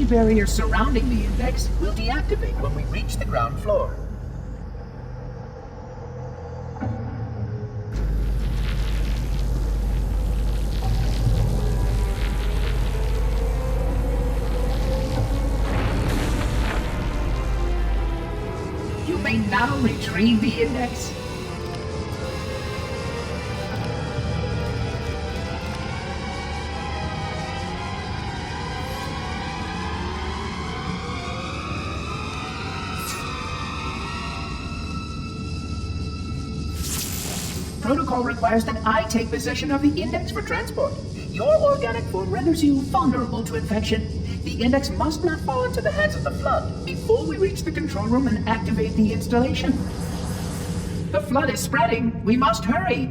energy barrier surrounding the index will deactivate when we reach the ground floor. You may now retrieve the index. Protocol requires that I take possession of the index for transport. Your organic form renders you vulnerable to infection. The index must not fall into the hands of the flood before we reach the control room and activate the installation. The flood is spreading. We must hurry.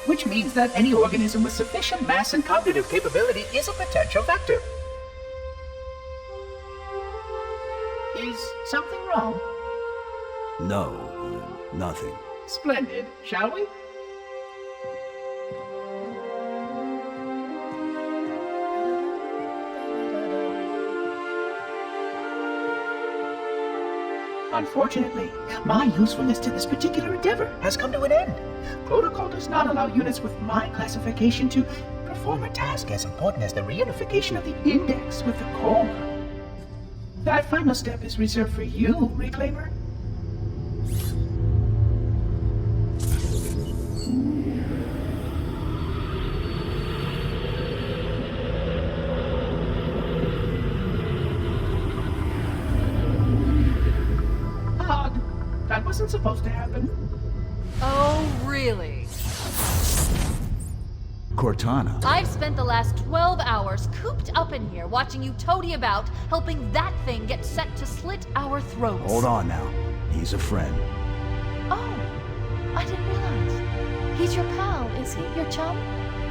Which means that any organism with sufficient mass and cognitive capability is a potential vector. Is something wrong? No, nothing. Splendid, shall we? Unfortunately, my usefulness to this particular endeavor has come to an end. Protocol does not allow units with my classification to perform a task as important as the reunification of the index with the core. That final step is reserved for you, Reclaimer. That wasn't supposed to happen. Oh, really? Cortana. I've spent the last 12 hours cooped up in here watching you toady about, helping that thing get set to slit our throats. Hold on now. He's a friend. Oh, I didn't realize. He's your pal, is he? Your chum?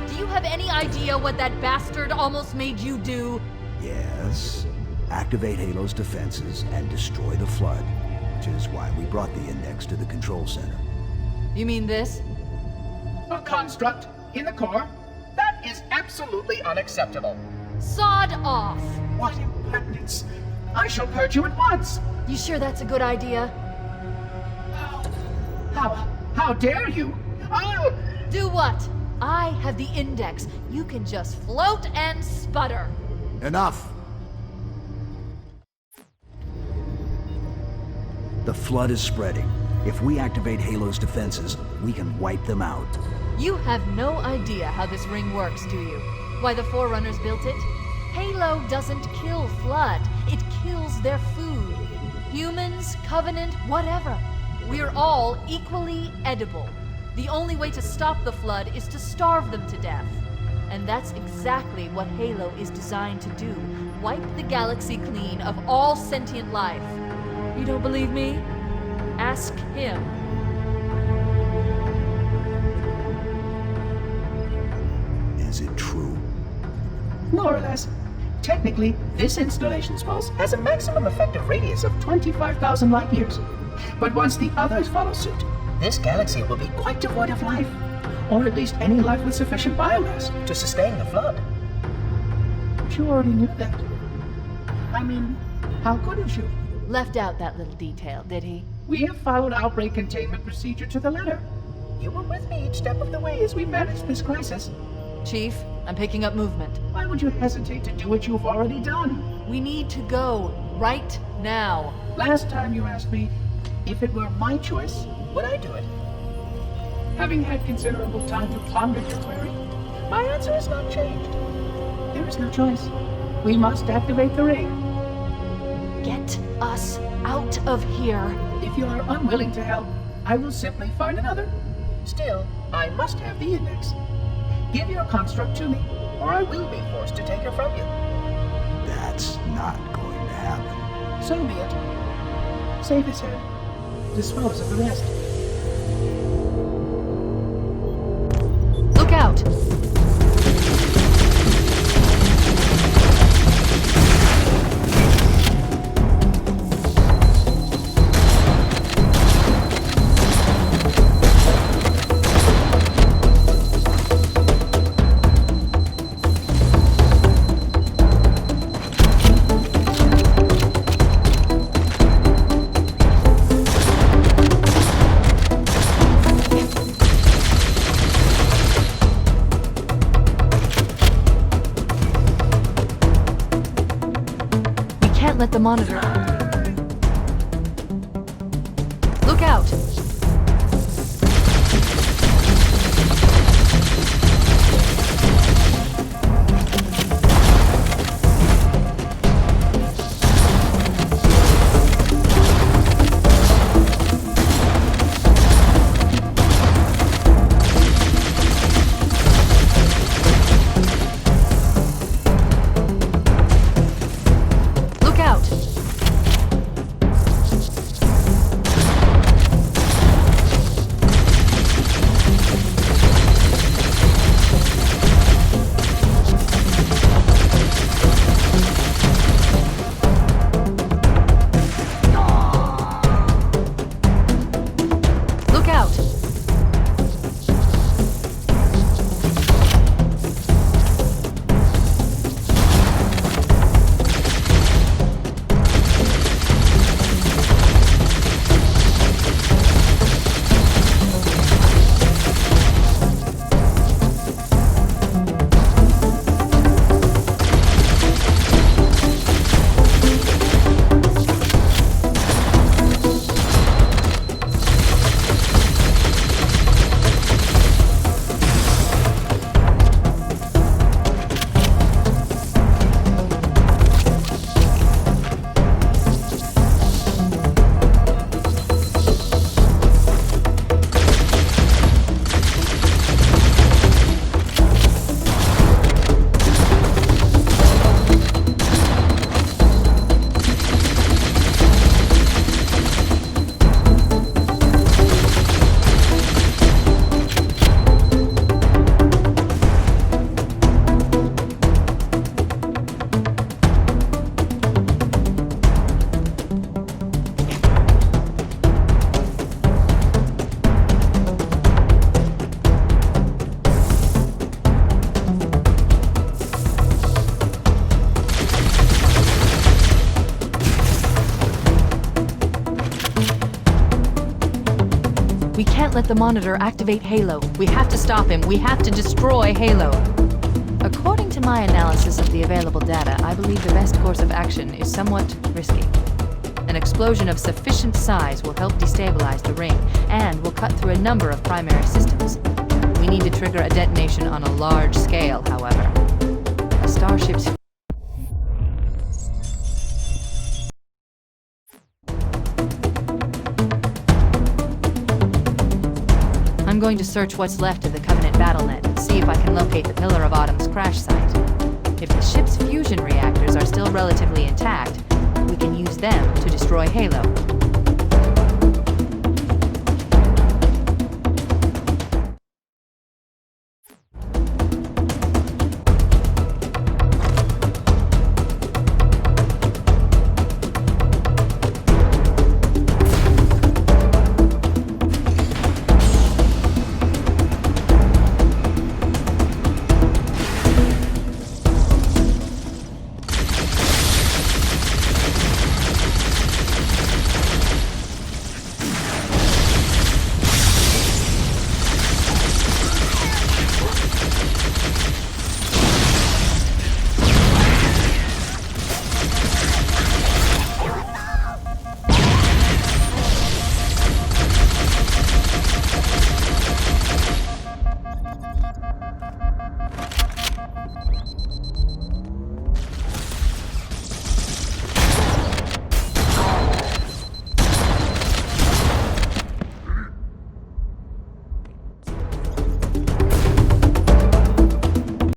Do you have any idea what that bastard almost made you do? Yes. Activate Halo's defenses and destroy the flood. Which is why we brought the index to the control center. You mean this? A construct in the core? That is absolutely unacceptable. Sod off! What impertinence! I shall purge you at once! You sure that's a good idea? How dare you? I'll... Do what? I have the index. You can just float and sputter. Enough! The flood is spreading. If we activate Halo's defenses, we can wipe them out. You have no idea how this ring works, do you? Why the Forerunners built it? Halo doesn't kill Flood. It kills their food. Humans, Covenant, whatever. We're all equally edible. The only way to stop the Flood is to starve them to death. And that's exactly what Halo is designed to do. Wipe the galaxy clean of all sentient life. You don't believe me? Ask him. Is it true? More or less. Technically, this installation's pulse has a maximum effective radius of 25,000 light years. But once the others follow suit, this galaxy will be quite devoid of life. Or at least any life with sufficient biomass to sustain the flood. But you already knew that. I mean, how couldn't you? Left out that little detail, did he? We have followed outbreak containment procedure to the letter. You were with me each step of the way as we managed this crisis. Chief, I'm picking up movement. Why would you hesitate to do what you've already done? We need to go right now. Last time you asked me if it were my choice, would I do it? Having had considerable time to ponder your query, my answer has not changed. There is no choice. We must activate the ring. Get us out of here. If you are unwilling to help, I will simply find another. Still, I must have the index. Give your construct to me, or I will be forced to take her from you. That's not going to happen. So be it. Save his head. dispose of the rest. Look out! Let the monitor. Look out! We can't let the monitor activate Halo. We have to stop him. We have to destroy Halo. According to my analysis of the available data, I believe the best course of action is somewhat risky. An explosion of sufficient size will help destabilize the ring, and will cut through a number of primary systems. We need to trigger a detonation on a large scale, however. A starship's I'm going to search what's left of the Covenant BattleNet and see if I can locate the Pillar of Autumn's crash site. If the ship's fusion reactors are still relatively intact, we can use them to destroy Halo.